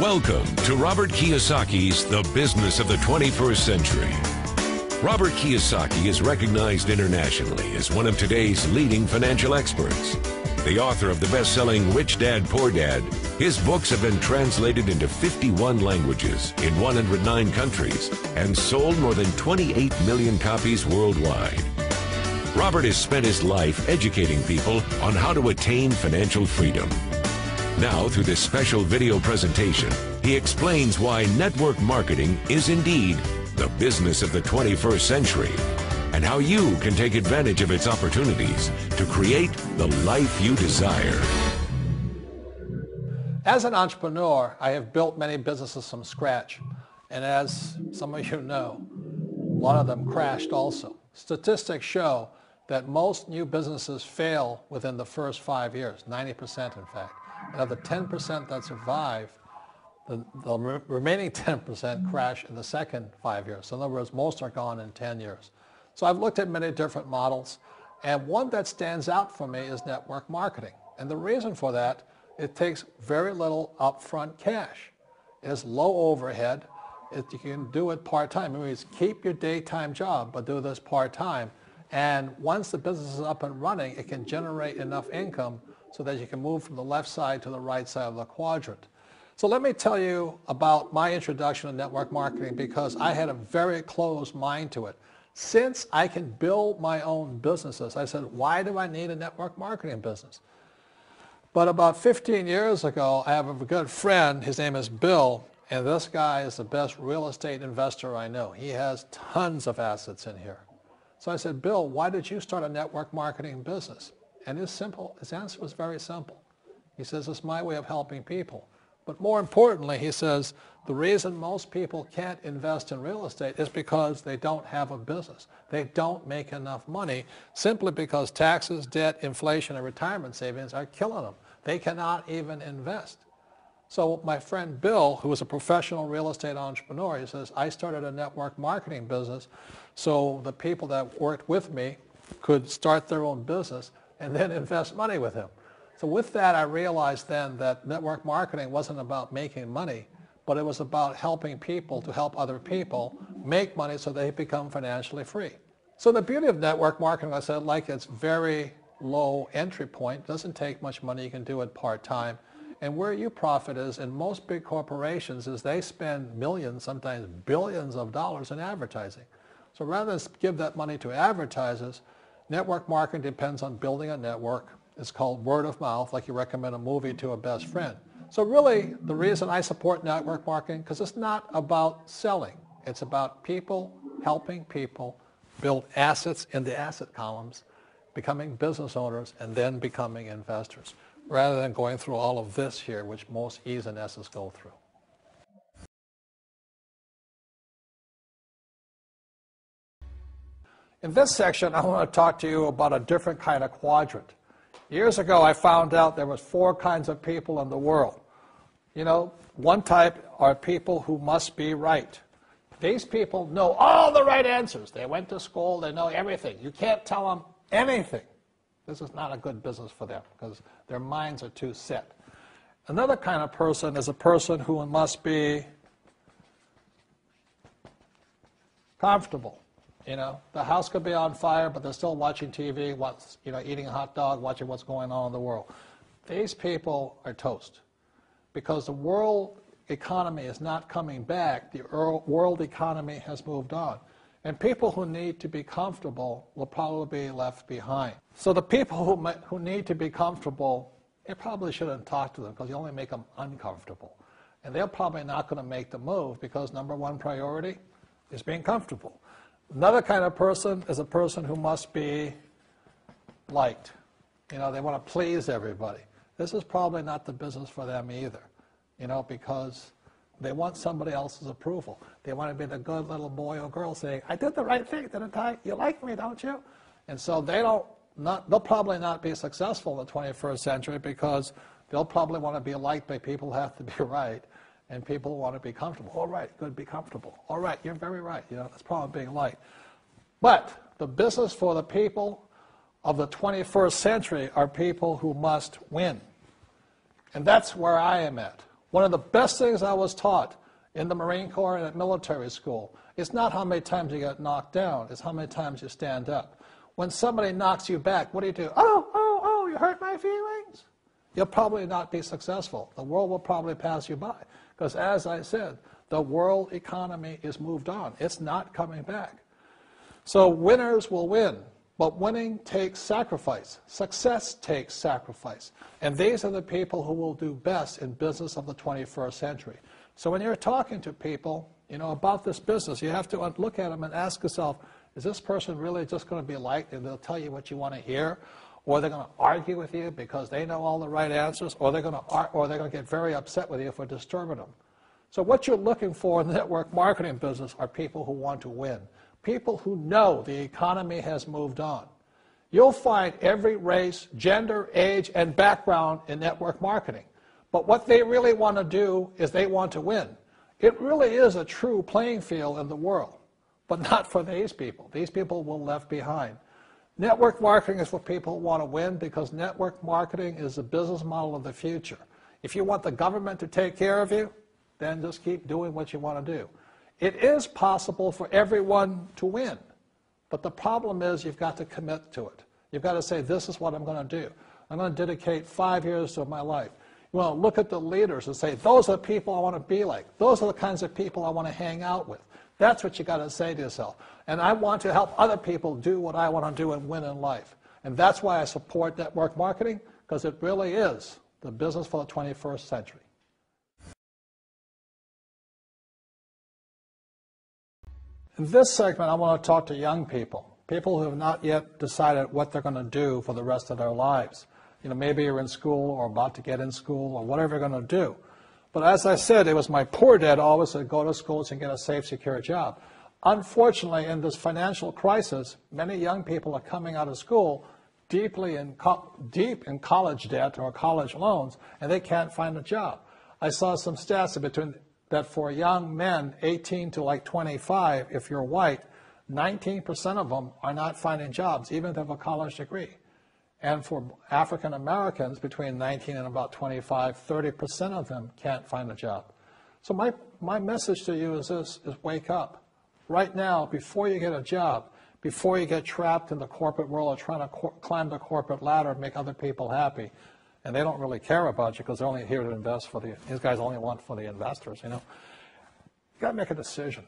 Welcome to Robert Kiyosaki's The Business of the 21st Century. Robert Kiyosaki is recognized internationally as one of today's leading financial experts. The author of the best-selling Rich Dad, Poor Dad, his books have been translated into 51 languages in 109 countries and sold more than 28 million copies worldwide. Robert has spent his life educating people on how to attain financial freedom. Now, through this special video presentation, he explains why network marketing is indeed the business of the 21st century and how you can take advantage of its opportunities to create the life you desire. As an entrepreneur, I have built many businesses from scratch. And as some of you know, a lot of them crashed also. Statistics show that most new businesses fail within the first 5 years, 90% in fact. And of the 10% that survive, the remaining 10% crash in the second 5 years. So in other words, most are gone in 10 years. So I've looked at many different models, and one that stands out for me is network marketing. And the reason for that, it takes very little upfront cash. It's low overhead. You can do it part-time. It means keep your daytime job, but do this part-time. And once the business is up and running, it can generate enough income so that you can move from the left side to the right side of the quadrant. So let me tell you about my introduction to network marketing, because I had a very closed mind to it. Since I can build my own businesses, I said, why do I need a network marketing business? But about 15 years ago, I have a good friend, his name is Bill, and this guy is the best real estate investor I know. He has tons of assets in here. So I said, Bill, why did you start a network marketing business? And his answer was very simple. He says, it's my way of helping people. But more importantly, he says, the reason most people can't invest in real estate is because they don't have a business. They don't make enough money simply because taxes, debt, inflation, and retirement savings are killing them. They cannot even invest. So my friend Bill, who is a professional real estate entrepreneur, he says, I started a network marketing business so the people that worked with me could start their own business and then invest money with him. So with that, I realized then that network marketing wasn't about making money, but it was about helping people to help other people make money so they become financially free. So the beauty of network marketing, I said, like it's very low entry point, doesn't take much money, you can do it part-time. And where you profit is in most big corporations is they spend millions, sometimes billions of dollars in advertising. So rather than give that money to advertisers, network marketing depends on building a network. It's called word of mouth, like you recommend a movie to a best friend. So really, the reason I support network marketing, because it's not about selling. It's about people helping people build assets in the asset columns, becoming business owners, and then becoming investors, rather than going through all of this here, which most E's and S's go through. In this section, I want to talk to you about a different kind of quadrant. Years ago, I found out there was 4 kinds of people in the world. You know, one type are people who must be right. These people know all the right answers. They went to school, they know everything. You can't tell them anything. This is not a good business for them because their minds are too set. Another kind of person is a person who must be comfortable. You know, the house could be on fire, but they're still watching TV, eating a hot dog, watching what's going on in the world. These people are toast because the world economy is not coming back. The world economy has moved on. And people who need to be comfortable will probably be left behind. So the people who need to be comfortable, you probably shouldn't talk to them because you only make them uncomfortable. And they're probably not going to make the move because number one priority is being comfortable. Another kind of person is a person who must be liked. You know, they want to please everybody. This is probably not the business for them either, you know, because they want somebody else's approval. They want to be the good little boy or girl saying, I did the right thing, didn't I? You like me, don't you? And so they'll probably not be successful in the 21st century because they'll probably want to be liked by people who have to be right. And people want to be comfortable. All right, good, be comfortable. All right, you're very right. You know, that's probably being liked. But the business for the people of the 21st century are people who must win. And that's where I am at. One of the best things I was taught in the Marine Corps and at military school is not how many times you get knocked down, it's how many times you stand up. When somebody knocks you back, what do? Oh, you hurt my feelings. You'll probably not be successful. The world will probably pass you by. Because as I said, the world economy is moved on. It's not coming back. So winners will win. But winning takes sacrifice. Success takes sacrifice. And these are the people who will do best in business of the 21st century. So when you're talking to people, about this business, you have to look at them and ask yourself, is this person really just going to be liked and they'll tell you what you want to hear? Or they're going to argue with you because they know all the right answers? Or they're going to get very upset with you for disturbing them? So what you're looking for in the network marketing business are people who want to win. People who know the economy has moved on. You'll find every race, gender, age, and background in network marketing. But what they really want to do is they want to win. It really is a true playing field in the world, but not for these people. These people will be left behind. Network marketing is for people who want to win because network marketing is the business model of the future. If you want the government to take care of you, then just keep doing what you want to do. It is possible for everyone to win, but the problem is you've got to commit to it. You've got to say, this is what I'm going to do. I'm going to dedicate 5 years of my life. You want to look at the leaders and say, those are the people I want to be like. Those are the kinds of people I want to hang out with. That's what you got to say to yourself. And I want to help other people do what I want to do and win in life. And that's why I support network marketing, because it really is the business for the 21st century. In this segment, I want to talk to young people, people who have not yet decided what they're going to do for the rest of their lives. Maybe you're in school or about to get in school or whatever you're going to do. But as I said, it was my poor dad always said, go to school and get a safe, secure job. Unfortunately, in this financial crisis, many young people are coming out of school deep in college debt or college loans, and they can't find a job. I saw some stats that for young men 18 to like 25, if you're white, 19% of them are not finding jobs, even if they have a college degree. And for African Americans between 19 and about 25, 30% of them can't find a job. So my message to you is this, is wake up. Right now, before you get a job, before you get trapped in the corporate world or trying to climb the corporate ladder and make other people happy, and they don't really care about you because they're only here to invest these guys only want for the investors, you got to make a decision.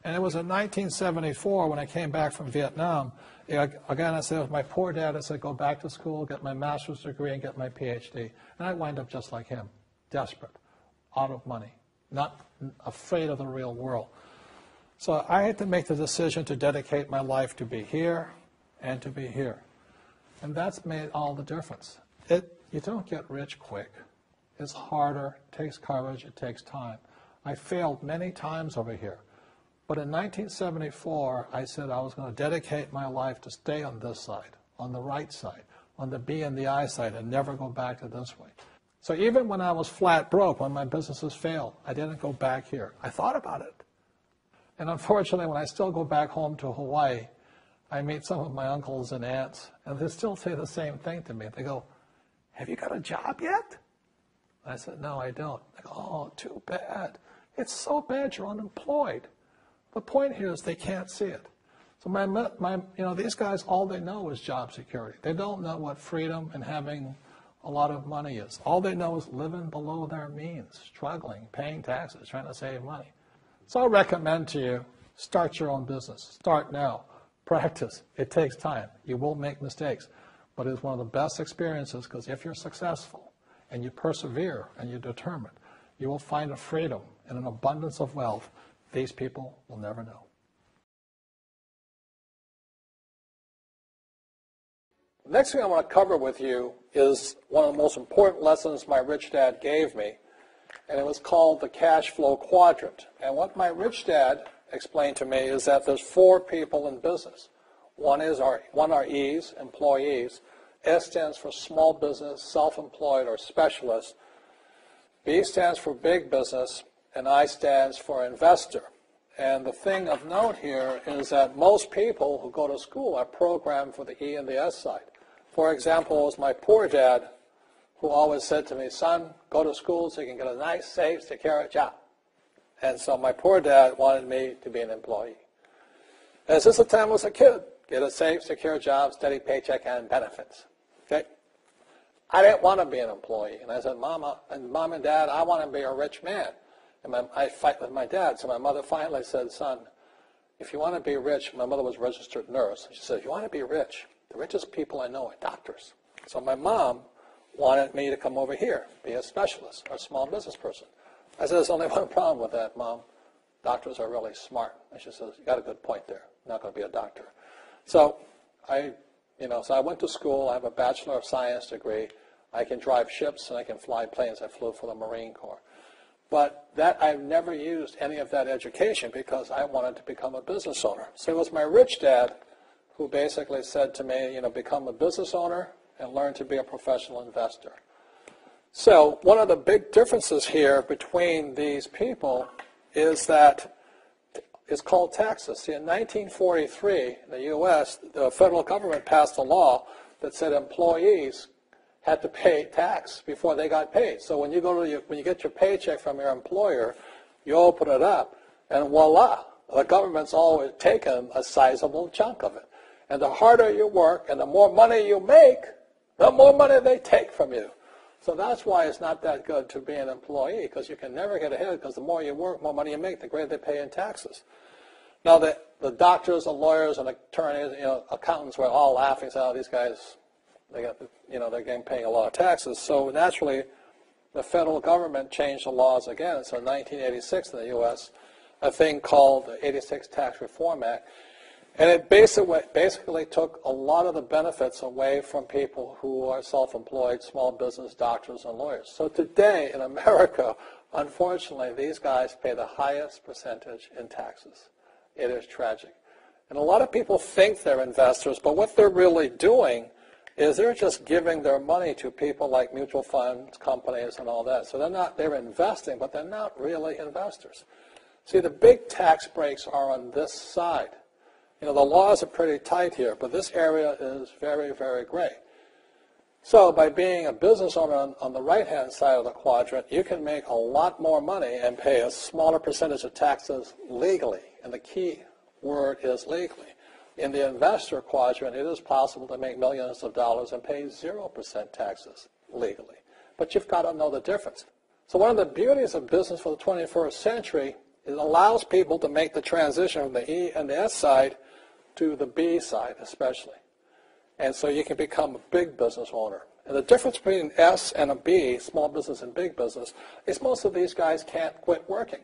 And it was in 1974 when I came back from Vietnam. Again, I said, with my poor dad, I said, go back to school, get my master's degree, and get my PhD. And I wind up just like him, desperate, out of money, not afraid of the real world. So I had to make the decision to dedicate my life to be here and to be here. And that's made all the difference. You don't get rich quick. It's harder, it takes courage, it takes time. I failed many times over here. But in 1974, I said I was going to dedicate my life to stay on this side, on the right side, on the B and the I side, and never go back to this way. So even when I was flat broke, when my businesses failed, I didn't go back here. I thought about it. And unfortunately, when I still go back home to Hawaii, I meet some of my uncles and aunts, and they still say the same thing to me. They go, have you got a job yet? I said, no, I don't. They go, oh, too bad. It's so bad you're unemployed. The point here is they can't see it. So these guys, all they know is job security. They don't know what freedom and having a lot of money is. All they know is living below their means, struggling, paying taxes, trying to save money. So I recommend to you, start your own business. Start now. Practice. It takes time. You will make mistakes. But it's one of the best experiences because if you're successful and you persevere and you're determined, you will find a freedom and an abundance of wealth these people will never know. The next thing I want to cover with you is one of the most important lessons my rich dad gave me, and it was called the cash flow quadrant. And what my rich dad explained to me is that there's 4 people in business. One are E's, employees. S stands for small business, self-employed, or specialist. B stands for big business, and I stands for investor. And the thing of note here is that most people who go to school are programmed for the E and the S side. For example, as my poor dad who always said to me, son, go to school so you can get a nice, safe, secure job. And so my poor dad wanted me to be an employee. And since the time I was a kid, get a safe, secure job, steady paycheck, and benefits. Okay? I didn't want to be an employee. And I said, Mom and Dad, I want to be a rich man. And I fight with my dad. So my mother finally said, son, if you want to be rich, my mother was a registered nurse. She said, if you want to be rich, the richest people I know are doctors. So my mom wanted me to come over here, be a specialist or a small business person. I said, there's only one problem with that, Mom. Doctors are really smart. And she says, you got a good point there. I'm not going to be a doctor. So I went to school. I have a Bachelor of Science degree. I can drive ships and I can fly planes. I flew for the Marine Corps. But I've never used any of that education because I wanted to become a business owner. So it was my rich dad who basically said to me, become a business owner and learn to be a professional investor. So one of the big differences here between these people is that it's called taxes. See, in 1943, in the U.S., the federal government passed a law that said employees had to pay tax before they got paid. So when you get your paycheck from your employer, you open it up, and voila, the government's always taken a sizable chunk of it. And the harder you work and the more money you make, the more money they take from you. So that's why it's not that good to be an employee, because you can never get ahead, because the more you work, more money you make, the greater they pay in taxes. Now, the doctors, the lawyers, and attorneys, accountants were all laughing, saying, oh, these guys, they're getting paying a lot of taxes. So naturally, the federal government changed the laws again. So in 1986 in the U.S., a thing called the 86 Tax Reform Act, and it basically took a lot of the benefits away from people who are self-employed, small business, doctors, and lawyers. So today in America, unfortunately, these guys pay the highest percentage in taxes. It is tragic. And a lot of people think they're investors, but what they're really doing is they're just giving their money to people like mutual funds, companies, and all that. So they're investing, but they're not really investors. See, the big tax breaks are on this side. The laws are pretty tight here, but this area is very, very gray. So by being a business owner on the right-hand side of the quadrant, you can make a lot more money and pay a smaller percentage of taxes legally. And the key word is legally. In the investor quadrant, it is possible to make millions of dollars and pay 0% taxes legally. But you've got to know the difference. So one of the beauties of business for the 21st century is it allows people to make the transition from the E and the S side to the B side especially. And so you can become a big business owner. And the difference between S and a B, small business and big business, is most of these guys can't quit working.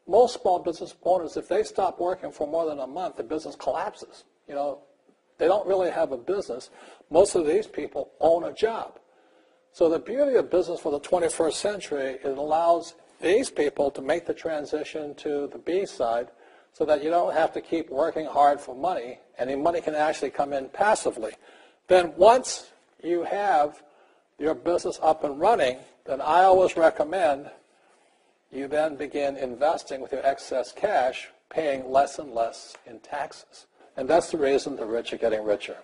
Most small business owners, if they stop working for more than a month, the business collapses. They don't really have a business. Most of these people own a job. So the beauty of business for the 21st century, it allows these people to make the transition to the B side so that you don't have to keep working hard for money, and the money can actually come in passively. Then once you have your business up and running, then I always recommend you then begin investing with your excess cash, paying less and less in taxes. And that's the reason the rich are getting richer.